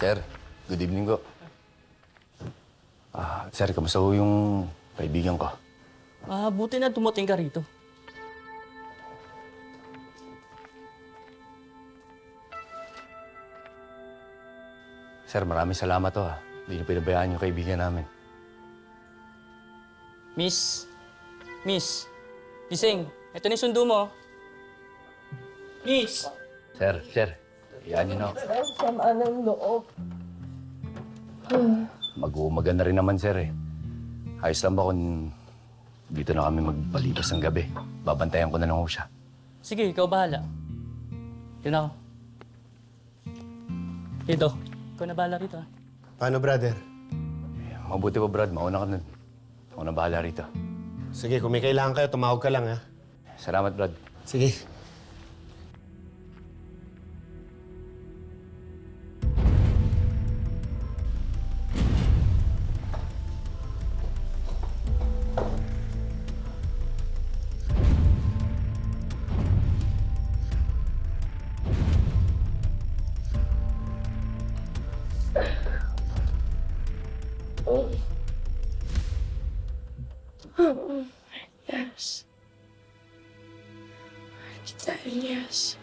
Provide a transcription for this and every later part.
Sir, good evening po. Sir, kamusta po yung kaibigan ko? Buti na dumating ka rito. Sir, maraming salamat to ha. Hindi niyo pinabayaan yung kaibigan namin. Miss, gising. Ito na yung sundo mo. Miss! Sir, iyan niyo na ako. Sama ng loob. Mag-uumaga na rin naman, sir eh. Ayos lang ba kung dito na kami magpalipas ng gabi? Babantayan ko na lang ho siya. Sige, ikaw bahala. Yun ako. Dito, ikaw na bahala rito. Paano, brother? Mabuti pa, Brad. Mauna ka nun. Ako na bahala rito. Sige, kung may kailangan kayo, tumawag ka lang, ha? Salamat, Brad. Sige. Yes. Kita, Elias.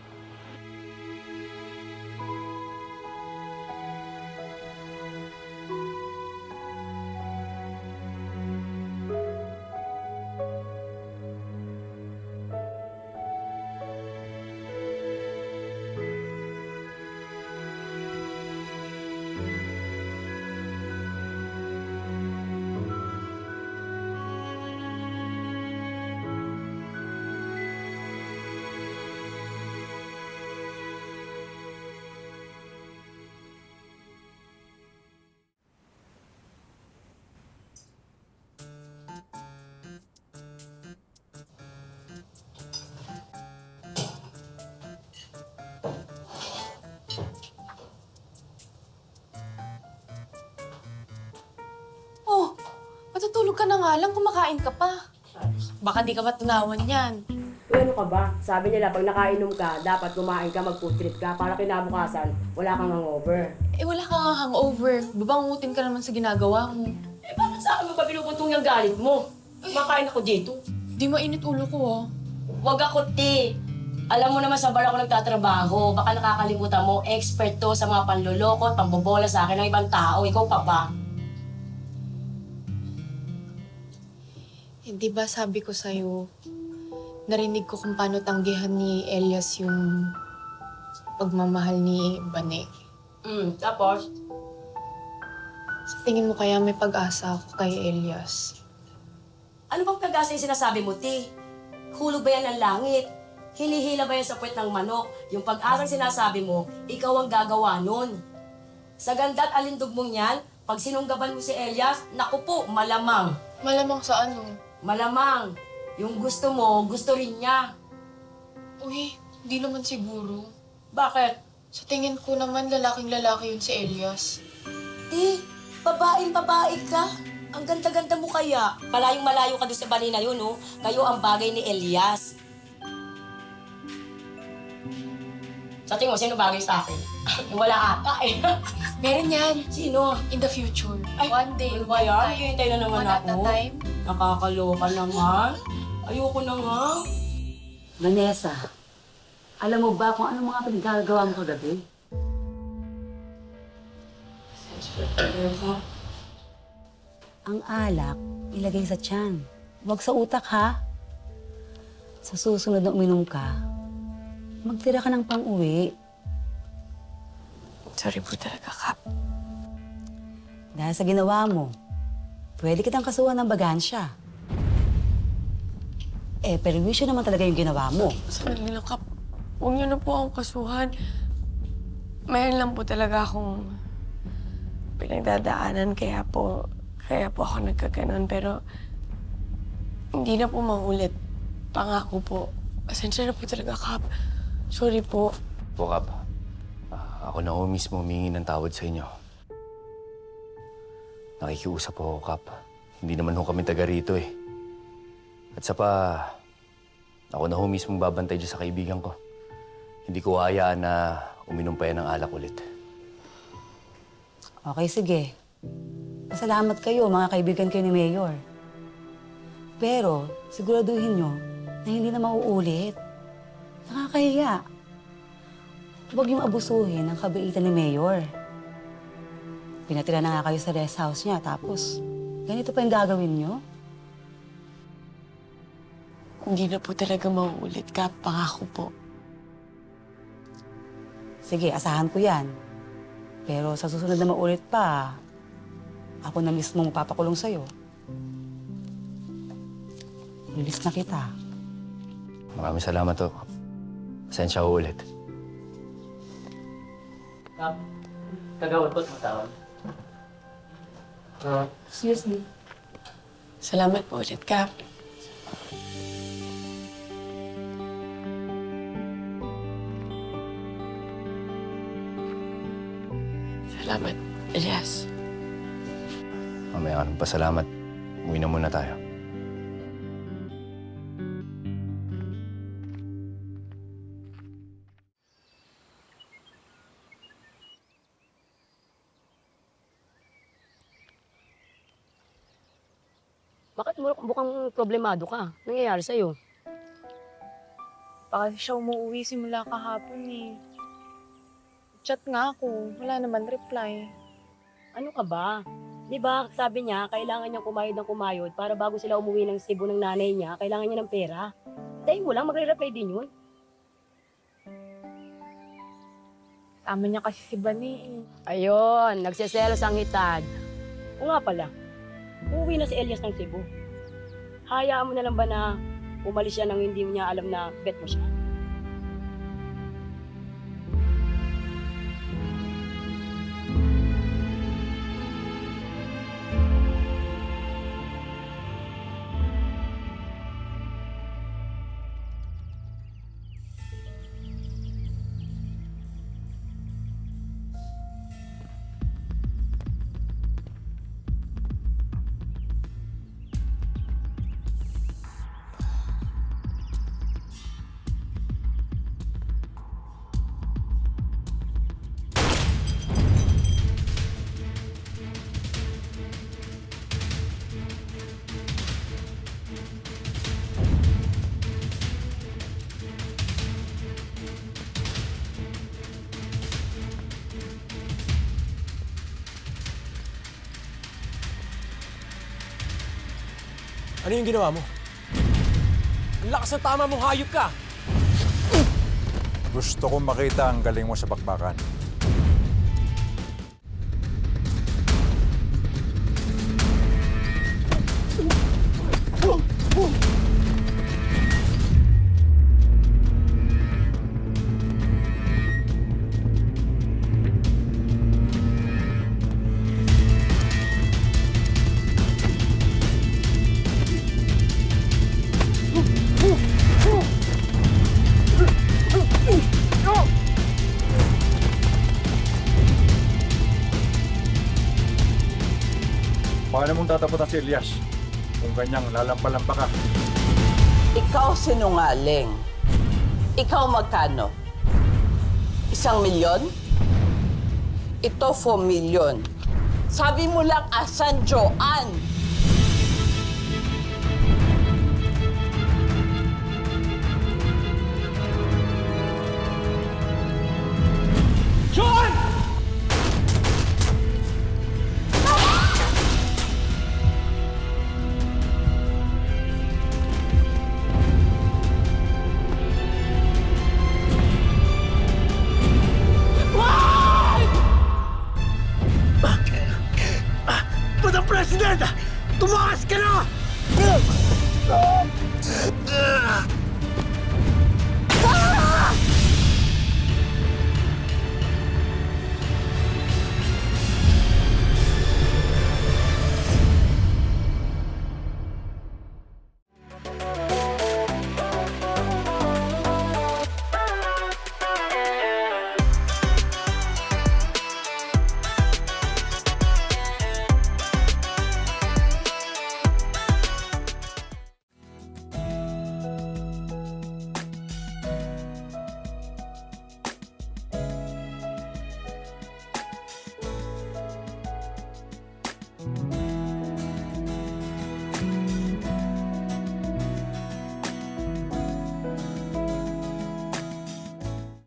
Oh, matutulog ka na nga lang, kumakain ka pa. Baka di ka matunawan yan. Ano ka ba? Sabi nila, pag nakainom ka, dapat kumain ka, mag-food trip ka, para kinabukasan, wala kang hangover. Eh wala ka nga hangover. Babangutin ka naman sa ginagawa mo. Eh, bakit sa akin mo ba pinupuntong yung galit mo? Kumakain ako dito. Di mainit ulo ko, ah. Huwag ako, te. Alam mo naman sa bar ako nagtatrabaho. Baka nakakalimutan mo, expert to sa mga panloloko at pambobola sa akin ng ibang tao. Ikaw pa ba? Hindi ba sabi ko sa'yo, narinig ko kung paano tanggihan ni Elias yung pagmamahal ni Bane. Tapos? Sa tingin mo kaya may pag-asa ako kay Elias? Ano bang pag-asa yung sinasabi mo, te? Hulog ba yan ng langit? Hinihila ba yan sa puwet ng manok? Yung pag-asang sinasabi mo, ikaw ang gagawa nun. Sa ganda at alindog mong yan, pag sinunggaban mo si Elias, naku po, malamang. Malamang sa ano? Malamang. Yung gusto mo, gusto rin niya. Uy, hindi naman siguro. Bakit? Sa tingin ko naman, lalaking-lalaki yun si Elias. Babaeng-babae ka. Ang ganda-ganda mo kaya. Malayong-malayo ka doon sa bani na yun, oh. Kayo ang bagay ni Elias. Sa tingin mo, sino bagay sa akin? Wala ata eh. Meron yan. Sino? In the future. Ay, One day, ano ba yan? Hihintay na naman one at a ako. time. Nakakaloka naman. Ayoko na nga. Vanessa, alam mo ba kung ano mga pinagagawa mo kagabi? Ang alak, ilagay sa tiyan. Huwag sa utak, ha? Sa susunod na uminom ka, magtira ka ng pang-uwi. Sorry po talaga, Kap. Dahil sa ginawa mo, pwede kitang kasuhan ng bagansya. Eh, perwisyo naman talaga yung ginawa mo. Sandali lang, Kap. Huwag niyo na po akong kasuhan. Mayroon lang po talaga akong pinagdadaanan, kaya po ako nagkaganon. Pero hindi na po maulit. Pangako po. Pasensya na po talaga, Kap. Sorry po. Kap, ako na ho mismo humingi ng tawad sa inyo. Nakikiusap ako, Kap. Hindi naman ho kami taga rito eh. At sa pa, ako na ho mismo babantay dyan sa kaibigan ko. Hindi ko hayaan na uminom pa yan ng alak ulit. Okay, sige. Pasalamat kayo, mga kaibigan kayo ni Mayor. Pero, siguraduhin nyo na hindi na mauulit. Nakakahiya. Huwag yung abusuhin ang kabaitan ni Mayor. Pinatira na nga kayo sa rest house niya, tapos ganito pa yung gagawin nyo? Hindi na po talaga mauulit, Kap. Pangako po. Sige, asahan ko yan. Pero sa susunod na maulit pa, ako na mismo mapapakulong sa'yo. Lilis na kita. Maraming salamat to. Pasensya ko ulit. Kap, kagawad ko tumatawag. Excuse me. Salamat po ulit, Kap. Salamat, Elias. Mamaya ka ng pasalamat. Uwi na muna tayo. Bakit mukhang problemado ka? Nangyayari sa'yo? Baka siya umuwi simula kahapon eh. Chat nga ako. Wala naman reply. Ano ka ba? Di ba, sabi niya, kailangan niyang kumayod ng kumayod para bago sila umuwi ng Cebu ng nanay niya, kailangan niya ng pera. Dahil mo lang, magre-reply din yun. Tama niya kasi si Bani eh. Ayun, nagsiselos ang hitad. O nga pala, uuwi na si Elias ng Cebu. Hayaan mo na lang ba na umalis siya nang hindi niya alam na bet mo siya? Ano yung ginawa mo? Ang lakas ng tama mong hayop ka! Gusto kong makita ang galing mo sa bakbakan. Paano mong tataputan si Elias kung ganyang lalampa-lampa ka? Ikaw sinungaling. Ikaw magkano? 1 milyon? Ito 4 milyon. Sabi mo lang asan Joanne? John! Madam President! po.